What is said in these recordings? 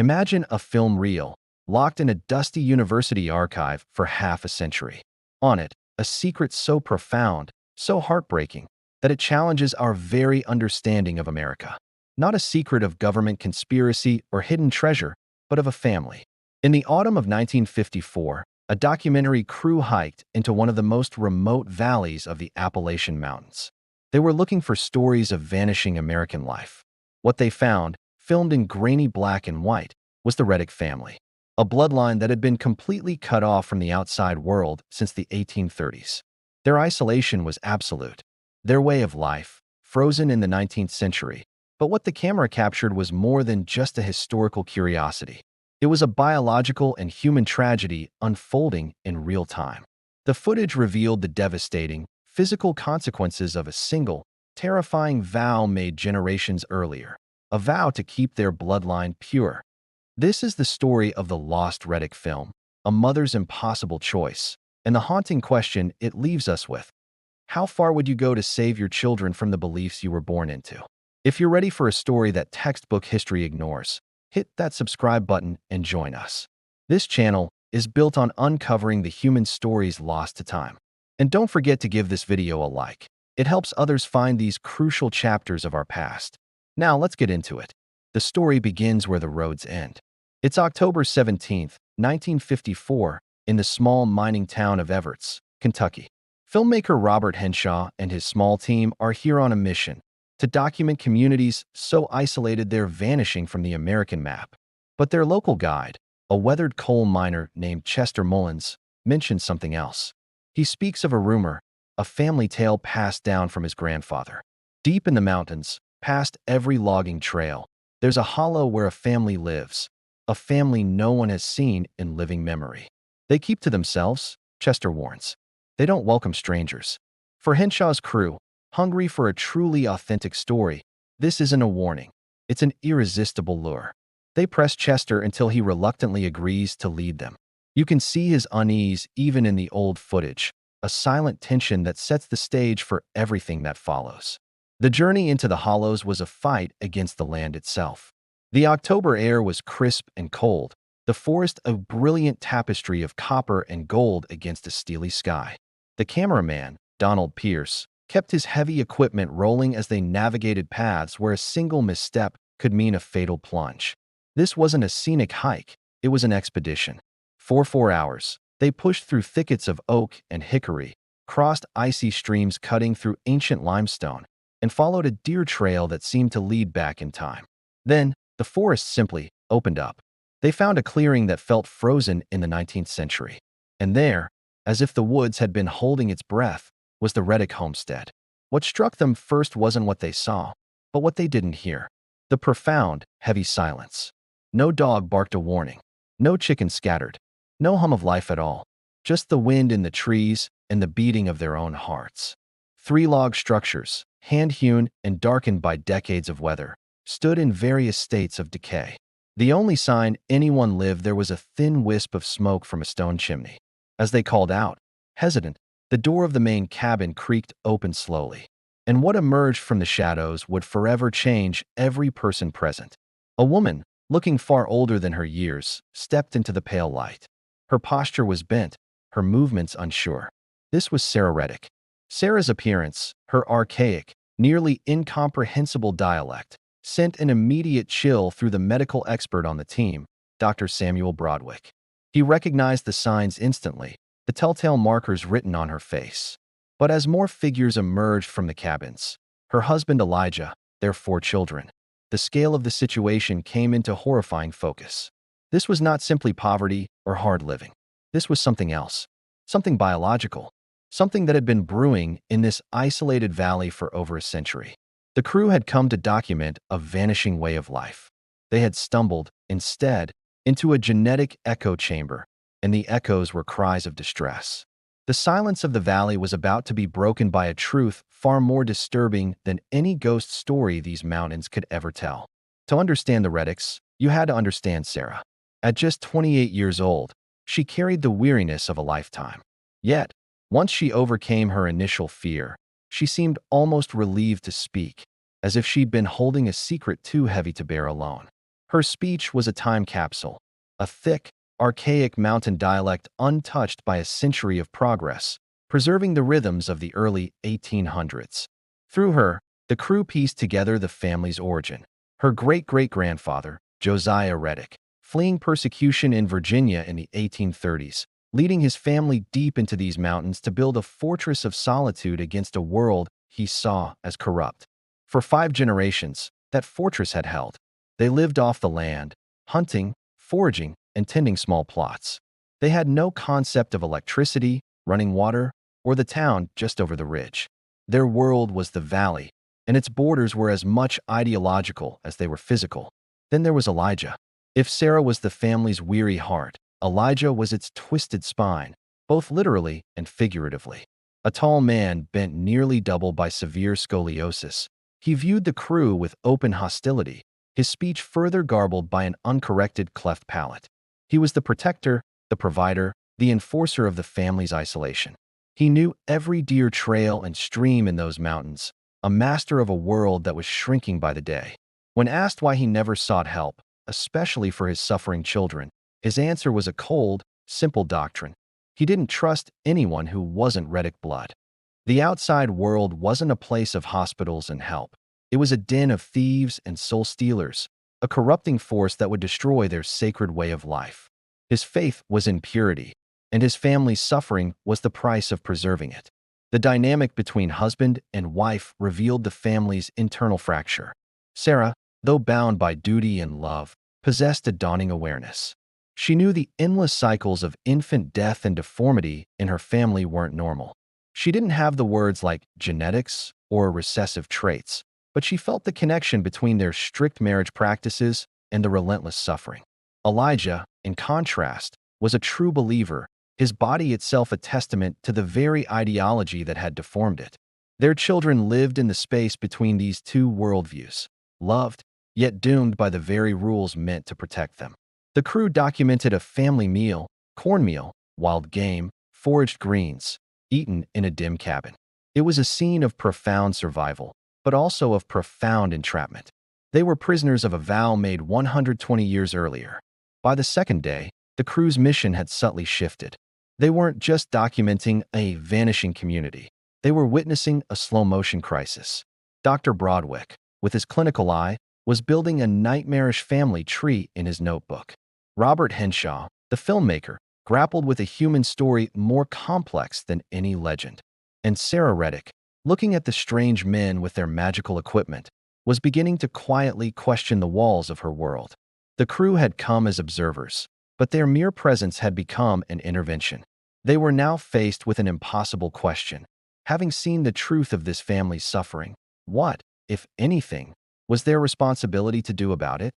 Imagine a film reel, locked in a dusty university archive for half a century. On it, a secret so profound, so heartbreaking, that it challenges our very understanding of America. Not a secret of government conspiracy or hidden treasure, but of a family. In the autumn of 1954, a documentary crew hiked into one of the most remote valleys of the Appalachian Mountains. They were looking for stories of vanishing American life. What they found, filmed in grainy black and white, was the Reddick family, a bloodline that had been completely cut off from the outside world since the 1830s. Their isolation was absolute, their way of life, frozen in the 19th century. But what the camera captured was more than just a historical curiosity. It was a biological and human tragedy unfolding in real time. The footage revealed the devastating, physical consequences of a single, terrifying vow made generations earlier, a vow to keep their bloodline pure. This is the story of the lost Reddick film, a mother's impossible choice, and the haunting question it leaves us with. How far would you go to save your children from the beliefs you were born into? If you're ready for a story that textbook history ignores, hit that subscribe button and join us. This channel is built on uncovering the human stories lost to time. And don't forget to give this video a like. It helps others find these crucial chapters of our past. Now let's get into it. The story begins where the roads end. It's October 17th, 1954, in the small mining town of Everts, Kentucky. Filmmaker Robert Henshaw and his small team are here on a mission to document communities so isolated they're vanishing from the American map. But their local guide, a weathered coal miner named Chester Mullins, mentions something else. He speaks of a rumor, a family tale passed down from his grandfather. Deep in the mountains, past every logging trail, there's a hollow where a family lives, a family no one has seen in living memory. They keep to themselves, Chester warns. They don't welcome strangers. For Henshaw's crew, hungry for a truly authentic story, this isn't a warning. It's an irresistible lure. They press Chester until he reluctantly agrees to lead them. You can see his unease even in the old footage, a silent tension that sets the stage for everything that follows. The journey into the hollows was a fight against the land itself. The October air was crisp and cold, the forest a brilliant tapestry of copper and gold against a steely sky. The cameraman, Donald Pierce, kept his heavy equipment rolling as they navigated paths where a single misstep could mean a fatal plunge. This wasn't a scenic hike, it was an expedition. For 4 hours, they pushed through thickets of oak and hickory, crossed icy streams cutting through ancient limestone, and followed a deer trail that seemed to lead back in time. Then, the forest simply opened up. They found a clearing that felt frozen in the 19th century. And there, as if the woods had been holding its breath, was the Reddick homestead. What struck them first wasn't what they saw, but what they didn't hear. The profound, heavy silence. No dog barked a warning. No chicken scattered. No hum of life at all. Just the wind in the trees and the beating of their own hearts. 3 log structures, hand-hewn and darkened by decades of weather, stood in various states of decay. The only sign anyone lived there was a thin wisp of smoke from a stone chimney. As they called out, hesitant, the door of the main cabin creaked open slowly, and what emerged from the shadows would forever change every person present. A woman, looking far older than her years, stepped into the pale light. Her posture was bent, her movements unsure. This was Sarah Reddick. Sarah's appearance, her archaic, nearly incomprehensible dialect, sent an immediate chill through the medical expert on the team, Dr. Samuel Broadwick. He recognized the signs instantly, the telltale markers written on her face. But as more figures emerged from the cabins, her husband Elijah, their 4 children, the scale of the situation came into horrifying focus. This was not simply poverty or hard living. This was something else, something biological, something that had been brewing in this isolated valley for over a century. The crew had come to document a vanishing way of life. They had stumbled, instead, into a genetic echo chamber, and the echoes were cries of distress. The silence of the valley was about to be broken by a truth far more disturbing than any ghost story these mountains could ever tell. To understand the Reddicks, you had to understand Sarah. At just 28 years old, she carried the weariness of a lifetime. Yet, once she overcame her initial fear, she seemed almost relieved to speak, as if she'd been holding a secret too heavy to bear alone. Her speech was a time capsule, a thick, archaic mountain dialect untouched by a century of progress, preserving the rhythms of the early 1800s. Through her, the crew pieced together the family's origin. Her great-great-grandfather, Josiah Reddick, fleeing persecution in Virginia in the 1830s, leading his family deep into these mountains to build a fortress of solitude against a world he saw as corrupt. For 5 generations, that fortress had held. They lived off the land, hunting, foraging, and tending small plots. They had no concept of electricity, running water, or the town just over the ridge. Their world was the valley, and its borders were as much ideological as they were physical. Then there was Elijah. If Sarah was the family's weary heart, Elijah was its twisted spine, both literally and figuratively. A tall man bent nearly double by severe scoliosis. He viewed the crew with open hostility, his speech further garbled by an uncorrected cleft palate. He was the protector, the provider, the enforcer of the family's isolation. He knew every deer trail and stream in those mountains, a master of a world that was shrinking by the day. When asked why he never sought help, especially for his suffering children, his answer was a cold, simple doctrine. He didn't trust anyone who wasn't Reddick blood. The outside world wasn't a place of hospitals and help. It was a den of thieves and soul stealers, a corrupting force that would destroy their sacred way of life. His faith was in purity, and his family's suffering was the price of preserving it. The dynamic between husband and wife revealed the family's internal fracture. Sarah, though bound by duty and love, possessed a dawning awareness. She knew the endless cycles of infant death and deformity in her family weren't normal. She didn't have the words like genetics or recessive traits, but she felt the connection between their strict marriage practices and the relentless suffering. Elijah, in contrast, was a true believer, his body itself a testament to the very ideology that had deformed it. Their children lived in the space between these two worldviews, loved, yet doomed by the very rules meant to protect them. The crew documented a family meal, cornmeal, wild game, foraged greens, eaten in a dim cabin. It was a scene of profound survival, but also of profound entrapment. They were prisoners of a vow made 120 years earlier. By the second day, the crew's mission had subtly shifted. They weren't just documenting a vanishing community. They were witnessing a slow-motion crisis. Dr. Broadwick, with his clinical eye, was building a nightmarish family tree in his notebook. Robert Henshaw, the filmmaker, grappled with a human story more complex than any legend. And Sarah Reddick, looking at the strange men with their magical equipment, was beginning to quietly question the walls of her world. The crew had come as observers, but their mere presence had become an intervention. They were now faced with an impossible question. Having seen the truth of this family's suffering, what, if anything, was their responsibility to do about it?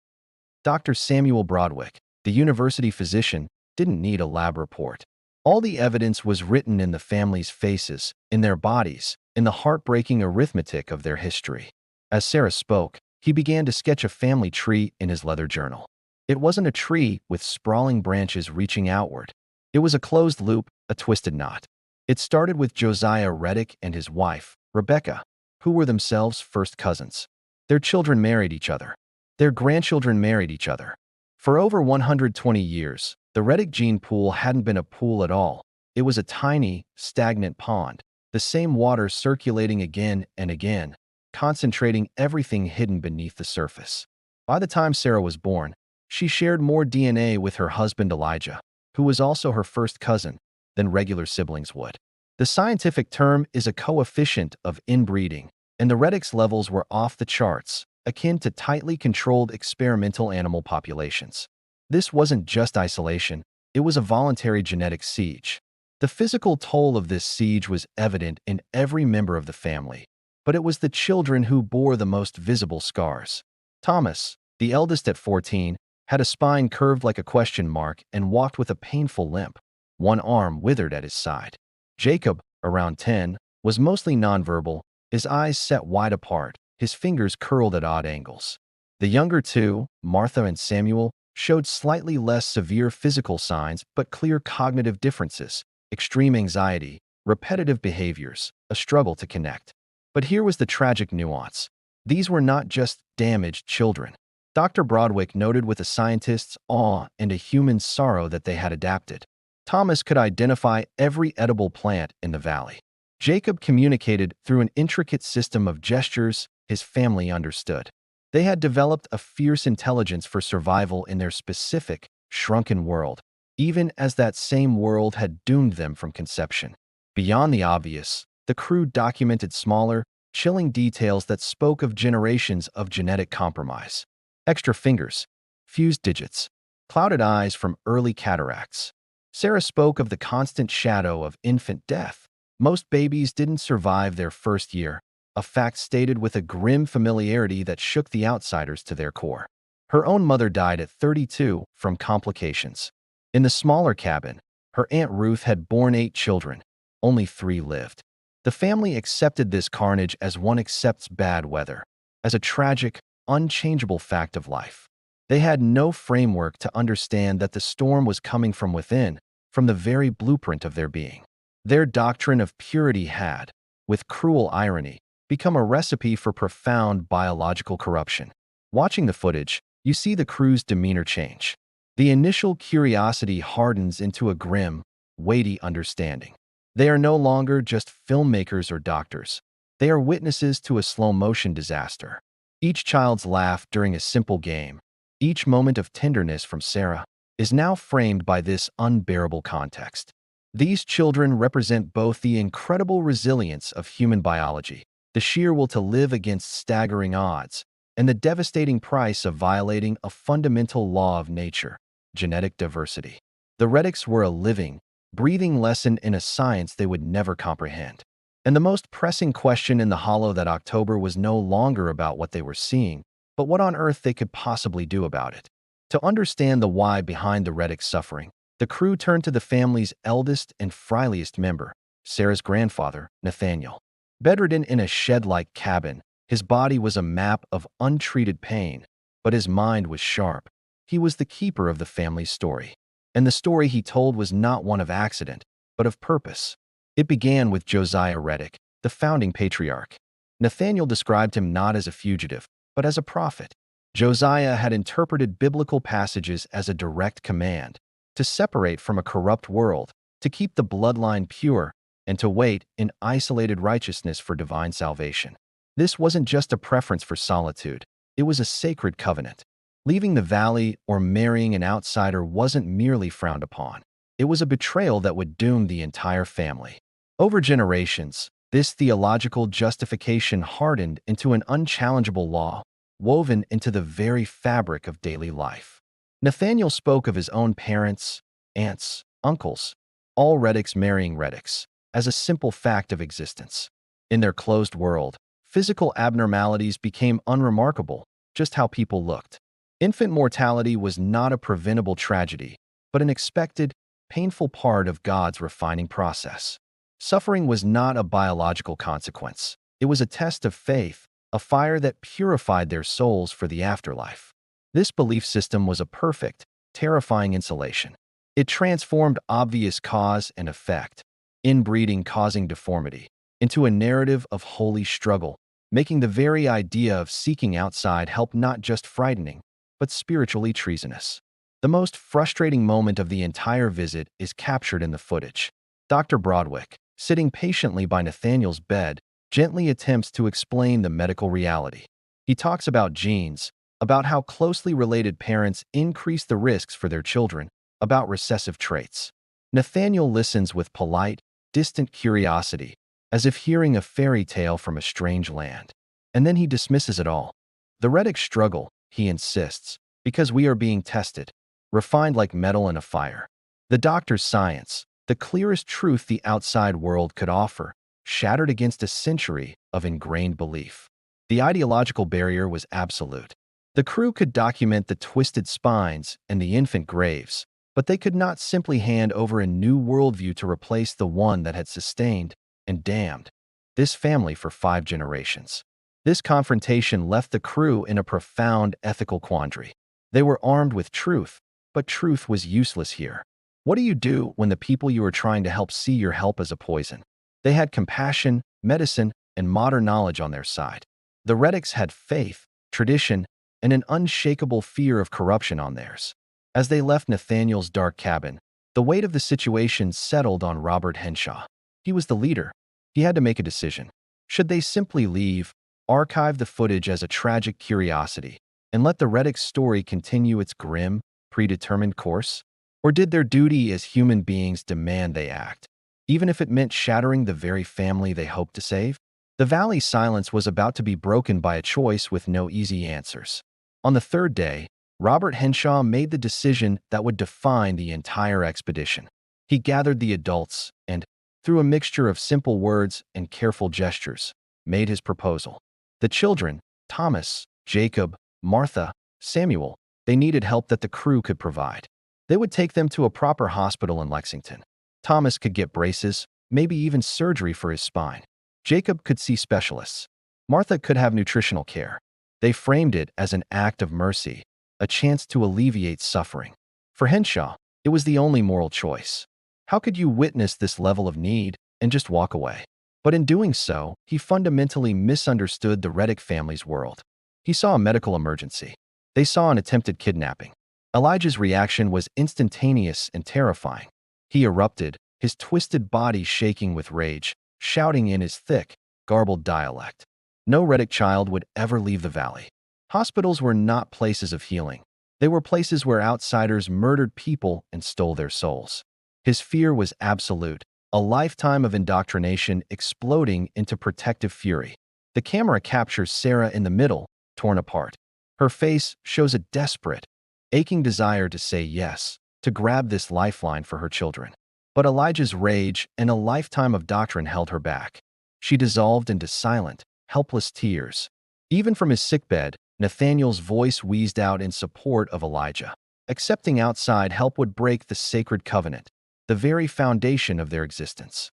Dr. Samuel Broadwick, the university physician, didn't need a lab report. All the evidence was written in the family's faces, in their bodies, in the heartbreaking arithmetic of their history. As Sarah spoke, he began to sketch a family tree in his leather journal. It wasn't a tree with sprawling branches reaching outward. It was a closed loop, a twisted knot. It started with Josiah Reddick and his wife, Rebecca, who were themselves first cousins. Their children married each other. Their grandchildren married each other. For over 120 years, the Reddick gene pool hadn't been a pool at all. It was a tiny, stagnant pond, the same water circulating again and again, concentrating everything hidden beneath the surface. By the time Sarah was born, she shared more DNA with her husband Elijah, who was also her first cousin, than regular siblings would. The scientific term is a coefficient of inbreeding, and the Reddicks levels were off the charts, akin to tightly controlled experimental animal populations. This wasn't just isolation, it was a voluntary genetic siege. The physical toll of this siege was evident in every member of the family, but it was the children who bore the most visible scars. Thomas, the eldest at 14, had a spine curved like a question mark and walked with a painful limp. One arm withered at his side. Jacob, around 10, was mostly nonverbal, his eyes set wide apart, his fingers curled at odd angles. The younger two, Martha and Samuel, showed slightly less severe physical signs but clear cognitive differences, extreme anxiety, repetitive behaviors, a struggle to connect. But here was the tragic nuance. These were not just damaged children. Dr. Broadwick noted with a scientist's awe and a human's sorrow that they had adapted. Thomas could identify every edible plant in the valley. Jacob communicated through an intricate system of gestures his family understood. They had developed a fierce intelligence for survival in their specific, shrunken world, even as that same world had doomed them from conception. Beyond the obvious, the crew documented smaller, chilling details that spoke of generations of genetic compromise. Extra fingers, fused digits, clouded eyes from early cataracts. Sarah spoke of the constant shadow of infant death. Most babies didn't survive their first year, a fact stated with a grim familiarity that shook the outsiders to their core. Her own mother died at 32 from complications. In the smaller cabin, her Aunt Ruth had borne 8 children. Only 3 lived. The family accepted this carnage as one accepts bad weather, as a tragic, unchangeable fact of life. They had no framework to understand that the storm was coming from within, from the very blueprint of their being. Their doctrine of purity had, with cruel irony, become a recipe for profound biological corruption. Watching the footage, you see the crew's demeanor change. The initial curiosity hardens into a grim, weighty understanding. They are no longer just filmmakers or doctors. They are witnesses to a slow-motion disaster. Each child's laugh during a simple game, each moment of tenderness from Sarah, is now framed by this unbearable context. These children represent both the incredible resilience of human biology, the sheer will to live against staggering odds, and the devastating price of violating a fundamental law of nature, genetic diversity. The Reddicks were a living, breathing lesson in a science they would never comprehend. And the most pressing question in the hollow that October was no longer about what they were seeing, but what on earth they could possibly do about it. To understand the why behind the Reddick suffering, the crew turned to the family's eldest and frailest member, Sarah's grandfather, Nathaniel. Bedridden in a shed-like cabin, his body was a map of untreated pain, but his mind was sharp. He was the keeper of the family's story. And the story he told was not one of accident, but of purpose. It began with Josiah Reddick, the founding patriarch. Nathaniel described him not as a fugitive, but as a prophet. Josiah had interpreted biblical passages as a direct command to separate from a corrupt world, to keep the bloodline pure, and to wait in isolated righteousness for divine salvation. This wasn't just a preference for solitude, it was a sacred covenant. Leaving the valley or marrying an outsider wasn't merely frowned upon. It was a betrayal that would doom the entire family. Over generations, this theological justification hardened into an unchallengeable law, woven into the very fabric of daily life. Nathaniel spoke of his own parents, aunts, uncles, all Reddicks marrying Reddicks, as a simple fact of existence. In their closed world, physical abnormalities became unremarkable, just how people looked. Infant mortality was not a preventable tragedy, but an expected, painful part of God's refining process. Suffering was not a biological consequence. It was a test of faith, a fire that purified their souls for the afterlife. This belief system was a perfect, terrifying insulation. It transformed obvious cause and effect, inbreeding causing deformity, into a narrative of holy struggle, making the very idea of seeking outside help not just frightening, but spiritually treasonous. The most frustrating moment of the entire visit is captured in the footage. Dr. Broadwick, sitting patiently by Nathaniel's bed, gently attempts to explain the medical reality. He talks about genes, about how closely related parents increase the risks for their children, about recessive traits. Nathaniel listens with polite, distant curiosity, as if hearing a fairy tale from a strange land. And then he dismisses it all. The Reddick struggle, he insists, because we are being tested, refined like metal in a fire. The doctor's science, the clearest truth the outside world could offer, shattered against a century of ingrained belief. The ideological barrier was absolute. The crew could document the twisted spines and the infant graves, but they could not simply hand over a new worldview to replace the one that had sustained and damned this family for 5 generations. This confrontation left the crew in a profound ethical quandary. They were armed with truth, but truth was useless here. What do you do when the people you are trying to help see your help as a poison? They had compassion, medicine, and modern knowledge on their side. The Reddicks had faith, tradition, and an unshakable fear of corruption on theirs. As they left Nathaniel's dark cabin, the weight of the situation settled on Robert Henshaw. He was the leader. He had to make a decision. Should they simply leave, archive the footage as a tragic curiosity, and let the Reddicks story continue its grim, predetermined course? Or did their duty as human beings demand they act, even if it meant shattering the very family they hoped to save? The valley's silence was about to be broken by a choice with no easy answers. On the third day, Robert Henshaw made the decision that would define the entire expedition. He gathered the adults and, through a mixture of simple words and careful gestures, made his proposal. The children, Thomas, Jacob, Martha, Samuel, they needed help that the crew could provide. They would take them to a proper hospital in Lexington. Thomas could get braces, maybe even surgery for his spine. Jacob could see specialists. Martha could have nutritional care. They framed it as an act of mercy, a chance to alleviate suffering. For Henshaw, it was the only moral choice. How could you witness this level of need and just walk away? But in doing so, he fundamentally misunderstood the Reddick family's world. He saw a medical emergency. They saw an attempted kidnapping. Elijah's reaction was instantaneous and terrifying. He erupted, his twisted body shaking with rage, shouting in his thick, garbled dialect. No Reddick child would ever leave the valley. Hospitals were not places of healing. They were places where outsiders murdered people and stole their souls. His fear was absolute, a lifetime of indoctrination exploding into protective fury. The camera captures Sarah in the middle, torn apart. Her face shows a desperate, aching desire to say yes, to grab this lifeline for her children. But Elijah's rage and a lifetime of doctrine held her back. She dissolved into silent, helpless tears. Even from his sickbed, Nathaniel's voice wheezed out in support of Elijah. Accepting outside help would break the sacred covenant, the very foundation of their existence.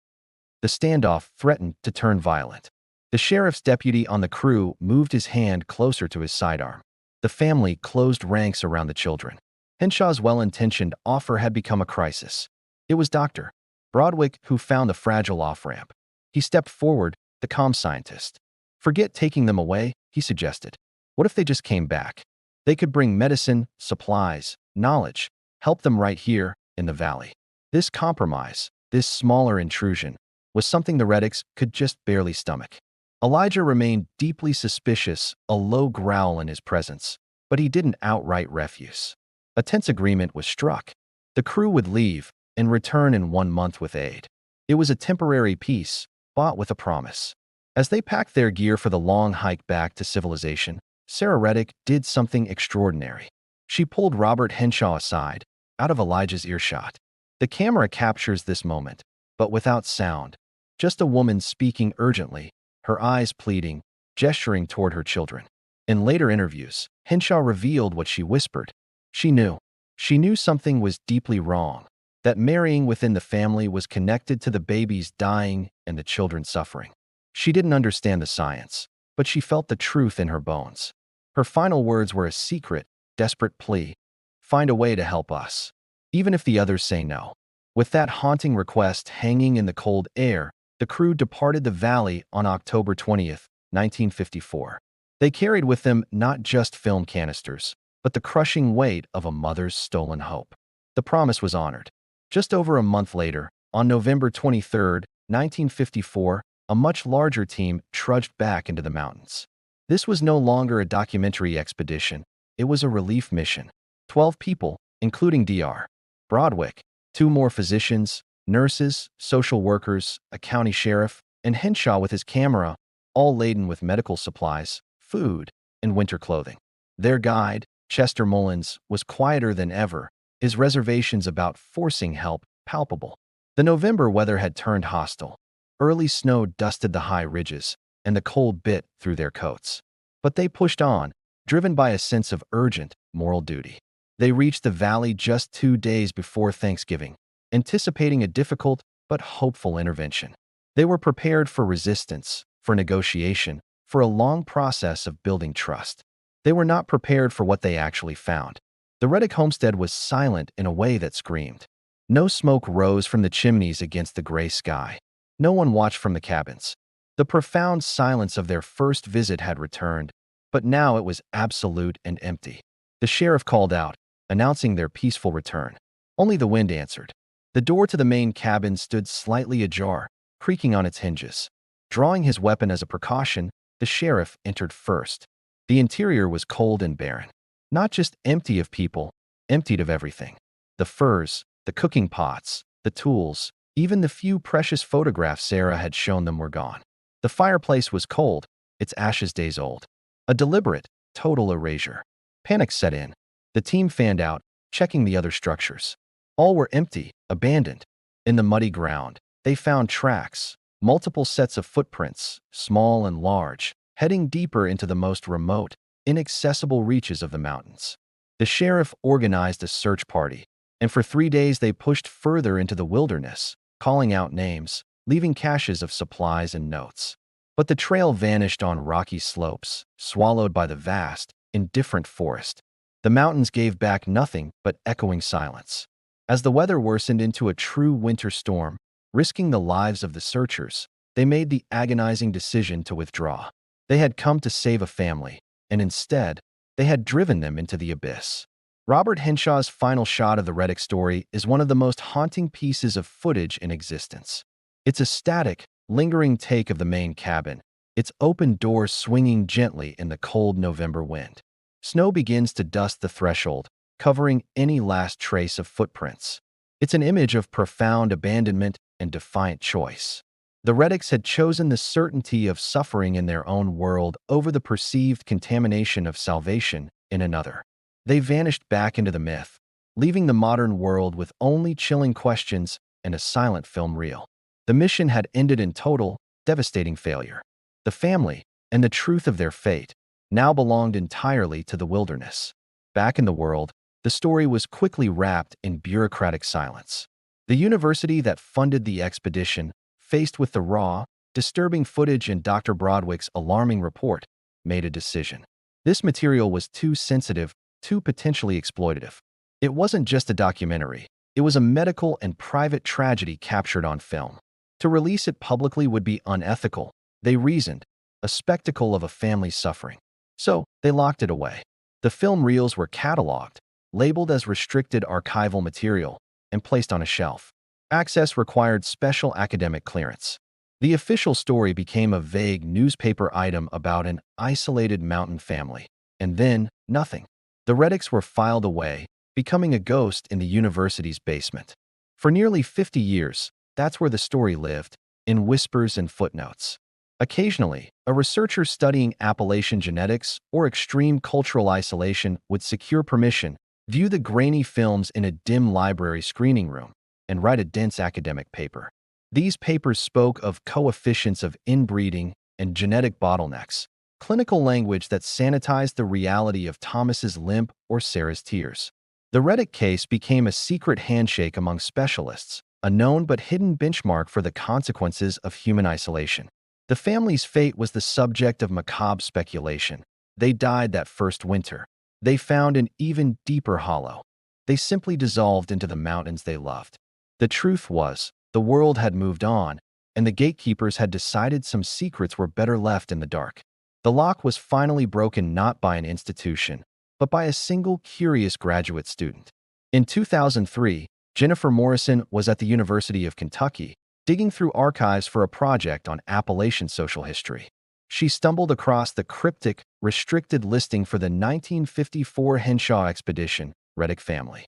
The standoff threatened to turn violent. The sheriff's deputy on the crew moved his hand closer to his sidearm. The family closed ranks around the children. Henshaw's well-intentioned offer had become a crisis. It was Dr. Broadwick who found the fragile off-ramp. He stepped forward, the calm scientist. Forget taking them away, he suggested. What if they just came back? They could bring medicine, supplies, knowledge, help them right here in the valley. This compromise, this smaller intrusion, was something the Reddicks could just barely stomach. Elijah remained deeply suspicious, a low growl in his presence, but he didn't outright refuse. A tense agreement was struck. The crew would leave and return in 1 month with aid. It was a temporary peace, bought with a promise. As they packed their gear for the long hike back to civilization, Sarah Reddick did something extraordinary. She pulled Robert Henshaw aside, out of Elijah's earshot. The camera captures this moment, but without sound. Just a woman speaking urgently, her eyes pleading, gesturing toward her children. In later interviews, Henshaw revealed what she whispered. She knew. She knew something was deeply wrong, that marrying within the family was connected to the babies dying and the children suffering. She didn't understand the science, but she felt the truth in her bones. Her final words were a secret, desperate plea. Find a way to help us, even if the others say no. With that haunting request hanging in the cold air, the crew departed the valley on October 20th, 1954. They carried with them not just film canisters, but the crushing weight of a mother's stolen hope. The promise was honored. Just over a month later, on November 23, 1954, a much larger team trudged back into the mountains. This was no longer a documentary expedition. It was a relief mission. 12 people, including Dr. Broadwick, 2 more physicians, nurses, social workers, a county sheriff, and Henshaw with his camera, all laden with medical supplies, food, and winter clothing. Their guide, Chester Mullins, was quieter than ever, his reservations about forcing help palpable. The November weather had turned hostile. Early snow dusted the high ridges, and the cold bit through their coats. But they pushed on, driven by a sense of urgent, moral duty. They reached the valley just 2 days before Thanksgiving, anticipating a difficult but hopeful intervention. They were prepared for resistance, for negotiation, for a long process of building trust. They were not prepared for what they actually found. The Reddick homestead was silent in a way that screamed. No smoke rose from the chimneys against the gray sky. No one watched from the cabins. The profound silence of their first visit had returned, But now it was absolute and empty. The sheriff called out, announcing their peaceful return. Only the wind answered. The door to the main cabin stood slightly ajar, creaking on its hinges. Drawing his weapon as a precaution, the sheriff entered first. The interior was cold and barren. Not just empty of people, emptied of everything. The furs, the cooking pots, the tools, even the few precious photographs Sarah had shown them were gone. The fireplace was cold, its ashes days old. A deliberate, total erasure. Panic set in. The team fanned out, checking the other structures. All were empty, abandoned. In the muddy ground, they found tracks, multiple sets of footprints, small and large, heading deeper into the most remote, inaccessible reaches of the mountains. The sheriff organized a search party, and for 3 days they pushed further into the wilderness, calling out names, leaving caches of supplies and notes. But the trail vanished on rocky slopes, swallowed by the vast, indifferent forest. The mountains gave back nothing but echoing silence. As the weather worsened into a true winter storm, risking the lives of the searchers, they made the agonizing decision to withdraw. They had come to save a family, and instead, they had driven them into the abyss. Robert Henshaw's final shot of the Reddick story is one of the most haunting pieces of footage in existence. It's a static, lingering take of the main cabin, its open doors swinging gently in the cold November wind. Snow begins to dust the threshold, covering any last trace of footprints. It's an image of profound abandonment and defiant choice. The Reddicks had chosen the certainty of suffering in their own world over the perceived contamination of salvation in another. They vanished back into the myth, leaving the modern world with only chilling questions and a silent film reel. The mission had ended in total, devastating failure. The family, and the truth of their fate, now belonged entirely to the wilderness. Back in the world, the story was quickly wrapped in bureaucratic silence. The university that funded the expedition, faced with the raw, disturbing footage in Dr. Broadwick's alarming report, made a decision. This material was too sensitive, too potentially exploitative. It wasn't just a documentary. It was a medical and private tragedy captured on film. To release it publicly would be unethical, they reasoned, a spectacle of a family's suffering. So, they locked it away. The film reels were cataloged, labeled as restricted archival material, and placed on a shelf. Access required special academic clearance. The official story became a vague newspaper item about an isolated mountain family. And then, nothing. The Reddicks were filed away, becoming a ghost in the university's basement. For nearly 50 years, that's where the story lived, in whispers and footnotes. Occasionally, a researcher studying Appalachian genetics or extreme cultural isolation would secure permission, view the grainy films in a dim library screening room, and write a dense academic paper. These papers spoke of coefficients of inbreeding and genetic bottlenecks, clinical language that sanitized the reality of Thomas's limp or Sarah's tears. The Reddick case became a secret handshake among specialists, a known but hidden benchmark for the consequences of human isolation. The family's fate was the subject of macabre speculation. They died that first winter. They found an even deeper hollow. They simply dissolved into the mountains they loved. The truth was, the world had moved on, and the gatekeepers had decided some secrets were better left in the dark. The lock was finally broken not by an institution, but by a single curious graduate student. In 2003, Jennifer Morrison was at the University of Kentucky, digging through archives for a project on Appalachian social history. She stumbled across the cryptic, restricted listing for the 1954 Henshaw expedition, Reddick family.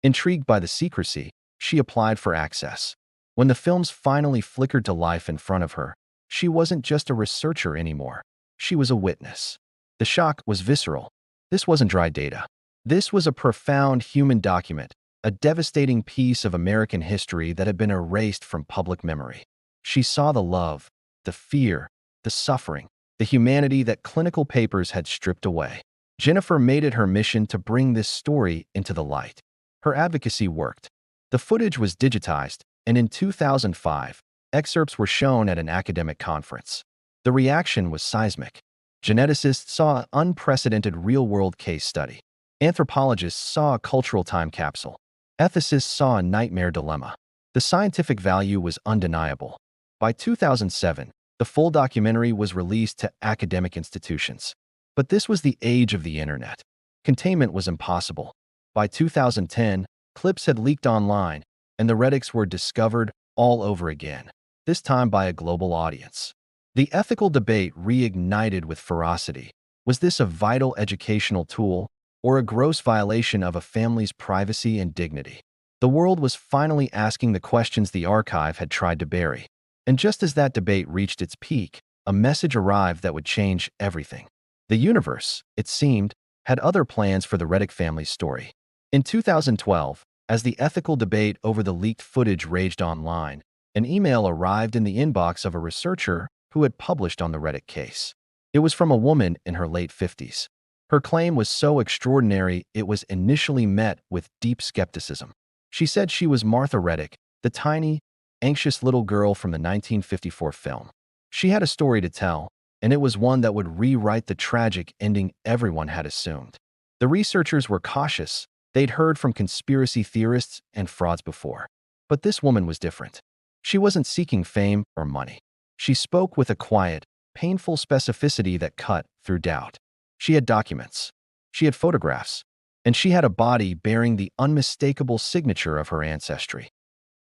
Intrigued by the secrecy, she applied for access. When the films finally flickered to life in front of her, she wasn't just a researcher anymore. She was a witness. The shock was visceral. This wasn't dry data. This was a profound human document, a devastating piece of American history that had been erased from public memory. She saw the love, the fear, the suffering, the humanity that clinical papers had stripped away. Jennifer made it her mission to bring this story into the light. Her advocacy worked. The footage was digitized, and in 2005, excerpts were shown at an academic conference. The reaction was seismic. Geneticists saw an unprecedented real-world case study. Anthropologists saw a cultural time capsule. Ethicists saw a nightmare dilemma. The scientific value was undeniable. By 2007, the full documentary was released to academic institutions. But this was the age of the internet. Containment was impossible. By 2010, clips had leaked online, and the Reddicks were discovered all over again, this time by a global audience. The ethical debate reignited with ferocity. Was this a vital educational tool or a gross violation of a family's privacy and dignity? The world was finally asking the questions the archive had tried to bury. And just as that debate reached its peak, a message arrived that would change everything. The universe, it seemed, had other plans for the Reddick family's story. In 2012, as the ethical debate over the leaked footage raged online, an email arrived in the inbox of a researcher who had published on the Reddick case. It was from a woman in her late 50s. Her claim was so extraordinary it was initially met with deep skepticism. She said she was Martha Reddick, the tiny, anxious little girl from the 1954 film. She had a story to tell, and it was one that would rewrite the tragic ending everyone had assumed. The researchers were cautious. They'd heard from conspiracy theorists and frauds before. But this woman was different. She wasn't seeking fame or money. She spoke with a quiet, painful specificity that cut through doubt. She had documents. She had photographs. And she had a body bearing the unmistakable signature of her ancestry.